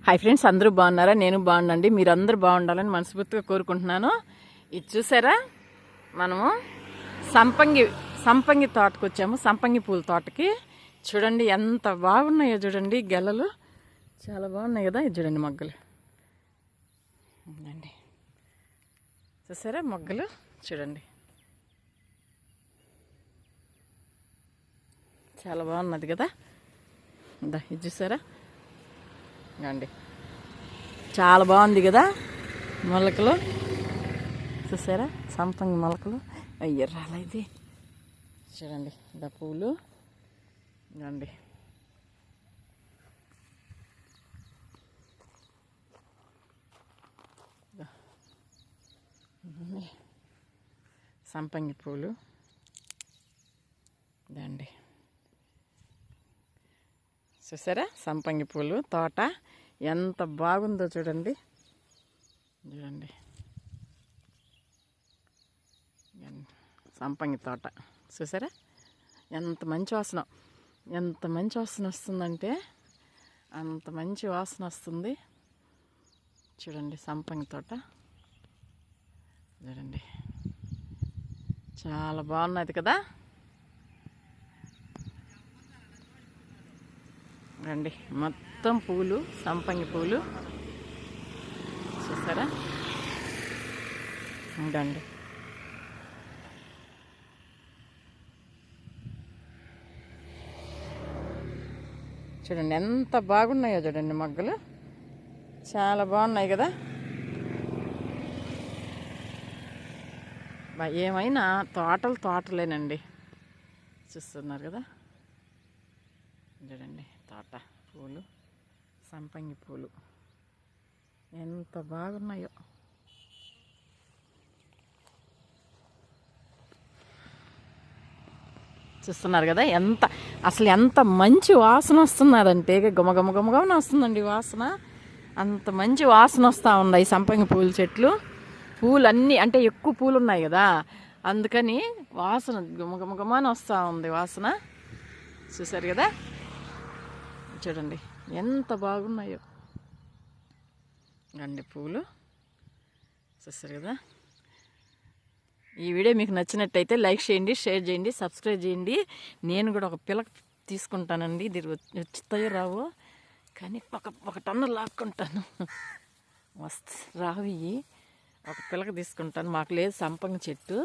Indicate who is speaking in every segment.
Speaker 1: Hi friends, అందరూ బాగున్నారా? నేను బాగున్నాండి. మీరు అందరూ బాగుండాలని మనస్ఫూర్తిగా కోరుకుంటున్నాను. ఇది చూసారా, మనము సంపంగి తోటకు వచ్చాము. సంపంగి పూల తోటకి చూడండి ఎంత బాగున్నాయో. చూడండి గెలలు చాలా బాగున్నాయి కదా. ఇది చూడండి మొగ్గలు ఉందండి, చూసారా మొగ్గలు చూడండి చాలా బాగున్నది కదా. ఇది చూసారా అండి, చాలా బాగుంది కదా. మొలకలు చూసారా, సంపంగి మొలకలు. అయ్యో రాలేదు చూడండి. దా పూలు అండి, సంపంగి పూలు దండి. చూసారా సంపంగి పూలు తోట ఎంత బాగుందో చూడండి. చూడండి సంపంగి తోట చూసారా, ఎంత మంచి వాసన, ఎంత మంచి వాసన వస్తుందంటే అంత మంచి వాసన వస్తుంది. చూడండి సంపంగి తోట చూడండి చాలా బాగున్నది కదా. రండి, మొత్తం పూలు సంపంగి పూలు చూసారా. ఉండండి చూడండి ఎంత బాగున్నాయో. చూడండి మొగ్గలు చాలా బాగున్నాయి కదా. ఏమైనా తోటలేనండి, చూస్తున్నారు కదా. చూడండి తోట పూలు సంపంగి పూలు ఎంత బాగున్నాయో. చూస్తున్నారు కదా అసలు ఎంత మంచి వాసన వస్తున్నదంటే గుమగుమగుమగా వస్తుందండి వాసన. అంత మంచి వాసన వస్తూ ఉన్నాయి సంపంగి పూల చెట్లు. పూలు అన్నీ అంటే ఎక్కువ పూలు ఉన్నాయి కదా, అందుకని వాసన గుమగుమగుమని వస్తూ ఉంది వాసన. చూసారు కదా, చూడండి ఎంత బాగున్నాయో గండి పూలు. చూసారు కదా. ఈ వీడియో మీకు నచ్చినట్టయితే లైక్ చేయండి, షేర్ చేయండి, సబ్స్క్రైబ్ చేయండి. నేను కూడా ఒక పిలక తీసుకుంటానండి. ఇది వచ్చుతాయో రావు కానీ ఒక టన్ను లాక్కుంటాను. మస్తు రావు ఇవి. ఒక పిలక తీసుకుంటాను. మాకు లేదు సంపంగి చెట్టు,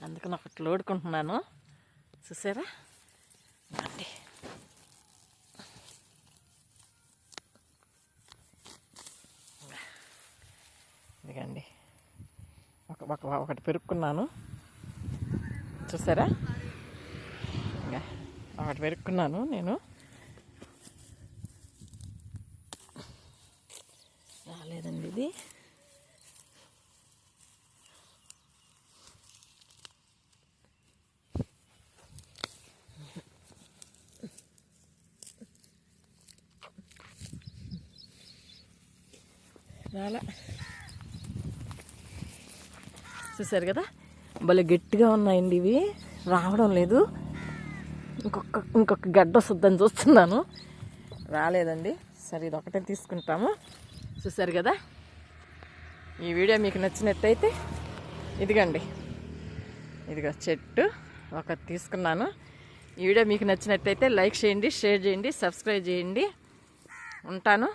Speaker 1: అందుకని ఒకటి లోడుకుంటున్నాను. చూసారా అండి, ఇదిగండి ఒకటి పెరుక్కున్నాను. చూసారా, ఇంకా ఒకటి పెరుక్కున్నాను నేను. రాలేదండి ఇది. రాలా. చూసారు కదా, భలే గట్టిగా ఉన్నాయండి ఇవి, రావడం లేదు. ఇంకొక గడ్డ వస్తుందని చూస్తున్నాను, రాలేదండి. సరే ఇది ఒకటే తీసుకుంటాము. చూసారు కదా. ఈ వీడియో మీకు నచ్చినట్టయితే ఇదిగండి, ఇదిగో చెట్టు ఒకటి తీసుకున్నాను. ఈ వీడియో మీకు నచ్చినట్టయితే లైక్ చేయండి, షేర్ చేయండి, సబ్స్క్రైబ్ చేయండి. ఉంటాను.